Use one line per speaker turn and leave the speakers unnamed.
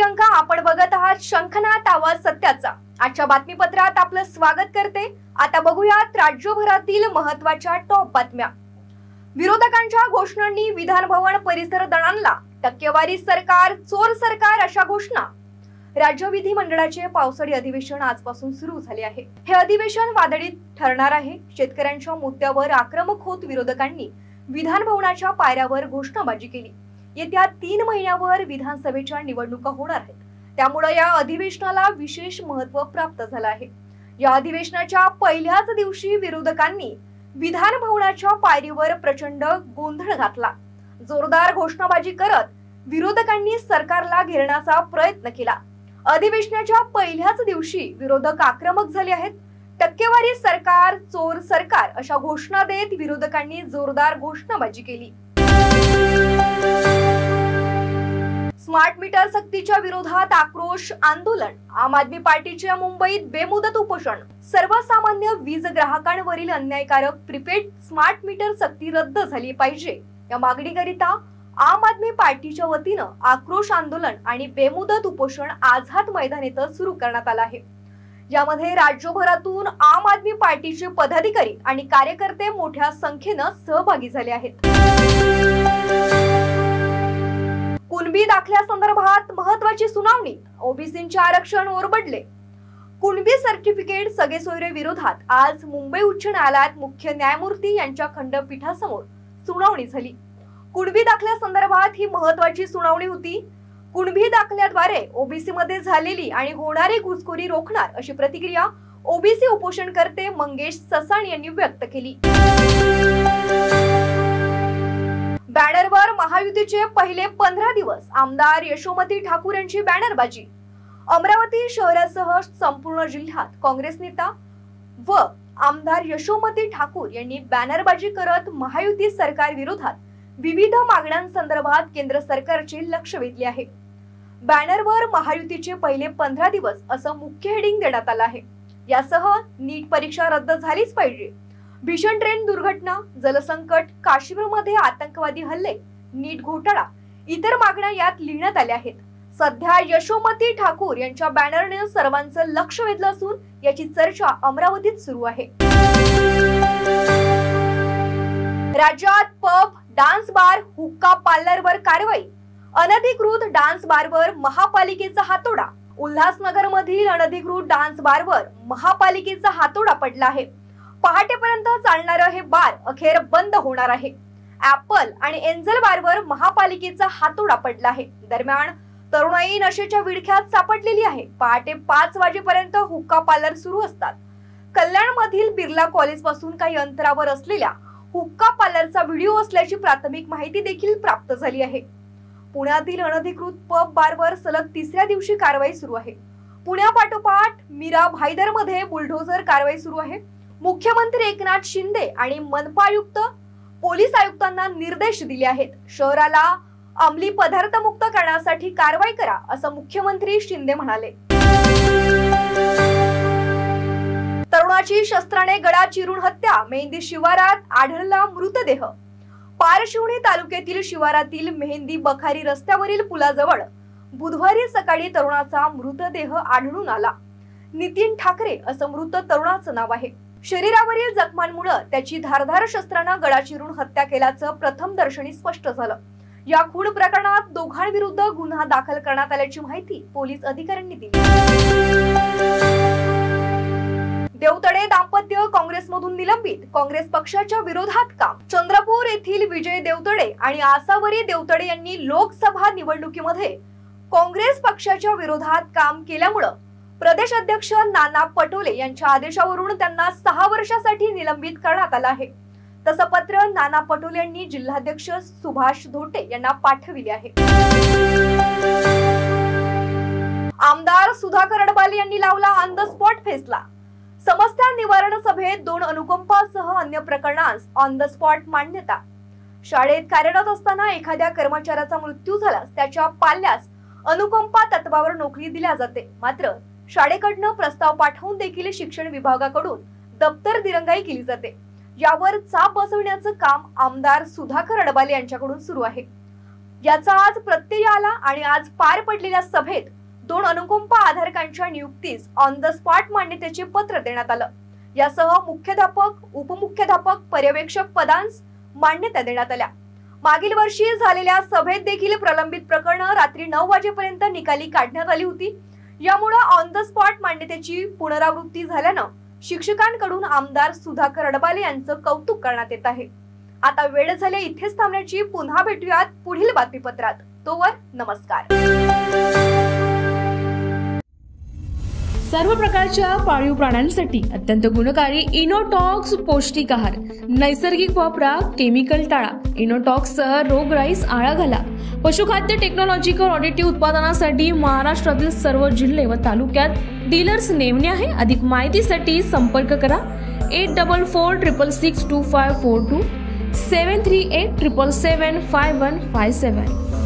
श्रीलंका। आपण बघत आहात शंखनाद आवाज सत्याचा। आजच्या बातमीपत्रात आपलं स्वागत करते। आता बघूयात राज्यभरातील महत्त्वाच्या टॉप बातम्या। विरोधकांच्या घोषणांनी विधान भवन परिसर दणाणला। टक्केवारी सरकार, चोर सरकार अशा घोषणा। राज्य विधिमंडळाचे पावसाळी अधिवेशन आजपासून सुरू झाले आहे। हे अधिवेशन वादळी ठरणार आहे। शेतकऱ्यांच्या मुद्द्यावर आक्रमक होत विरोधकांनी विधान भवनाच्या पायऱ्यावर घोषणाबाजी केली। येत्या 3 महिन्यावर विधानसभेच्या निवडणुका होणार आहेत, त्यामुळे या अधिवेशनाला विशेष महत्त्व प्राप्त झालं आहे। या अधिवेशनाच्या पहिल्याच दिवशी विरोधकांनी विधान भवनाच्या पायरीवर प्रचंड गोंधळ घातला। जोरदार घोषणाबाजी करत विरोधकांनी सरकारला घेरण्याचा प्रयत्न केला। अधिवेशनाच्या पहिल्याच दिवशी विरोधक आक्रमक झाले आहेत। टक्केवारी सरकार, चोर सरकार अशा घोषणा देत विरोधकांनी जोरदार घोषणाबाजी केली। स्मार्ट मीटर सक्तीच्या विरोधात आक्रोश आंदोलन। आम आदमी पार्टीच्या मुंबईत बेमुदत उपोषण। सर्वसामान्य वीज ग्राहकांवरील अन्यायकारक प्रीपेड स्मार्ट मीटर सक्ती रद्द झाली पाहिजे या मागणीकरिता आम आदमी पार्टीच्या वतीनं आक्रोश आंदोलन आणि बेमुदत उपोषण आझाद मैदान येथे सुरू करण्यात आलं आहे। यामध्ये राज्यभरातून आम आदमी पार्टीचे पदाधिकारी आणि कार्यकर्ते मोठ्या संख्येने सहभागी झाले आहेत। कुणबी दाखल्यासंदर्भात महत्त्वाची सुनावणी। ओबीसींचे आरक्षण ओरबडले। कुणबी सर्टिफिकेट सगेसोयरे विरोधात आज मुंबई उच्च न्यायालयात मुख्य न्यायमूर्ती यांच्या खंडपीठासमोर सुनावणी झाली। कुणबी दाखल्यासंदर्भात ही महत्त्वाची सुनावणी होती। कुणबी दाखल्याद्वारे ओबीसी मध्ये झालेली आणि होणारी घुसखोरी रोखणार अशी प्रतिक्रिया ओबीसी उपोषणकर्ते मंगेश ससाण यांनी व्यक्त केली। बॅनरवर महायुतीचे पहिले 15 दिवस। आमदार यशोमती ठाकूर यांची बॅनरबाजी। अमरावती शहरासह संपूर्ण जिल्ह्यात काँग्रेस नेता व आमदार यशोमती ठाकूर यांनी बॅनरबाजी करत महायुती सरकार विरोधात विविध मागण्यांसंदर्भात केंद्र सरकारचे लक्ष वेधले आहे। बॅनरवर महायुतीचे पहिले 15 दिवस असं मुख्य हेडिंग देण्यात आलं आहे। यासह नीट परीक्षा रद्द झालीच पाहिजे, भीषण ट्रेन दुर्घटना, जलसंकट, काश्मीरमध्ये आतंकवादी हल्ले, नीट घोटाळा इतर मागण्या यात लिहिण्यात आल्या आहेत। सध्या यशोमती ठाकूर यांच्या बॅनरने सर्वांचं लक्ष वेधलं असून याची चर्चा अमरावतीत सुरू आहे। राज्यात पब, डान्स बार, हुक्का पार्लरवर कारवाई। अनधिकृत डान्स बारवर महापालिकेचा हातोडा। उल्हासनगर मधील अनधिकृत डान्स बारवर महापालिकेचा हातोडा पडला आहे। पहाटेपर्यंत चालणारं हे बार अखेर बंद होणार आहे। ऍपल आणि एंजल बारवर महापालिकेचा हातोडा पडला आहे। दरम्यान तरुणाई नशेच्या विळख्यात सापडलेली आहे। पहाटे 5 वाजेपर्यंत हुक्का पार्लर सुरू असतात। कल्याण मधील बिर्ला कॉलेज पासून काही अंतरावर असलेल्या हुक्का पार्लरचा व्हिडिओ असल्याची प्राथमिक माहिती देखील प्राप्त झाली आहे। पुण्यातील अनधिकृत पब बारवर सलग 3ऱ्या दिवशी कारवाई सुरू आहे। पुण्यापाठोपाठ मीरा भाईदर मध्ये बुलडोझर कारवाई सुरू आहे। मुख्यमंत्री एकनाथ शिंदे आणि मनपा आयुक्त, पोलीस आयुक्तांना निर्देश दिले आहेत। शहराला अंमली पदार्थ मुक्त करण्यासाठी कारवाई करा असं मुख्यमंत्री शिंदे म्हणाले। तरुणाची शस्त्राने गळा चिरून हत्या। मेहंदी शिवारात आढळला मृतदेह। पारशिवनी तालुक्यातील शिवारातील मेहंदी बखारी रस्त्यावरील पुलाजवळ बुधवारी सकाळी तरुणाचा मृतदेह आढळून आला। नितीन ठाकरे असं मृत तरुणाचं नाव आहे। शरीरावरील जखमांमुळे त्याची धारदार शस्त्राने गळा चिरून हत्या केल्याचं प्रथम दर्शनी स्पष्ट झालं। या खून प्रकरणात दोघांविरुद्ध गुन्हा दाखल करण्यात आल्याची माहिती पोलीस अधिकाऱ्यांनी दिली। देवतडे दाम्पत्य काँग्रेसमधून निलंबित। काँग्रेस पक्षाच्या विरोधात काम। चंद्रपूर येथील विजय देवतडे आणि आसावरी देवतडे यांनी लोकसभा निवडणुकीमध्ये काँग्रेस पक्षाच्या विरोधात काम केल्यामुळे प्रदेश अध्यक्ष नाना पटोले यांच्या आदेशावरून त्यांना 6 वर्षासाठी निलंबित करण्यात आलं आहे। तसं पत्र नाना पटोले यांनी जिल्हाध्यक्ष सुभाष धोटे यांना पाठविले आहे। आमदार सुधाकर अडबाले यांनी लावला ऑन द स्पॉट फैसला। समस्या निवारण सभेत 2 अनुकंपासह अन्य प्रकरणांस ऑन द स्पॉट मान्यता। शाळेत कार्यरत असताना एखाद्या कर्मचाऱ्याचा मृत्यू झाल्यास त्याच्या पाल्यास अनुकंपा तत्वावर नोकरी दिल्या जाते। मात्र शाळेकडून प्रस्ताव पाठवून देखील शिक्षण विभागाकडून दप्तर दिरंगाई केली जाते। यावर चाप बसवण्याचं काम आमदार सुधाकर अडबाले यांच्याकडून सुरू आहे। याचा आज प्रत्यय आला आणि आज पार पडलेल्या सभेत 2 अनुकंपा आधारकांच्या नियुक्तीस ऑन द स्पॉट मान्यतेचे पत्र देण्यात आलं। यासह मुख्याध्यापक, उपमुख्याध्यापक, पर्यवेक्षक पदांस मान्यता देण्यात आल्या। मागील वर्षी झालेल्या सभेत देखील प्रलंबित प्रकरण रात्री 9 वाजेपर्यंत निकाली काढण्यात आली होती। यामुळे ऑन द स्पॉट मान्यतेची पुनरावृत्ती झाल्यानं शिक्षकांकडून आमदार सुधाकर अडबाले यांचं कौतुक करण्यात येत आहे। आता वेळ झाली इथेच थांबण्याची। पुन्हा भेटूयात पुढील बातमीपत्रात। तोवर नमस्कार।
सर्व प्रकारच्या पाळीव प्राण्यांसाठी अत्यंत गुणकारी इनोटॉक्स पौष्टिक आहार, नैसर्गिक वापरा, केमिकल टाळा। इनोटॉक्ससह रोगराईस आळा घाला। पशुखाद्य टेक्नॉलॉजिकल ऑडिटिव्ह उत्पादनासाठी महाराष्ट्रातील सर्व जिल्हे व तालुक्यात डीलर्स नेमणे आहे। अधिक माहितीसाठी संपर्क करा 8446662542 738777557।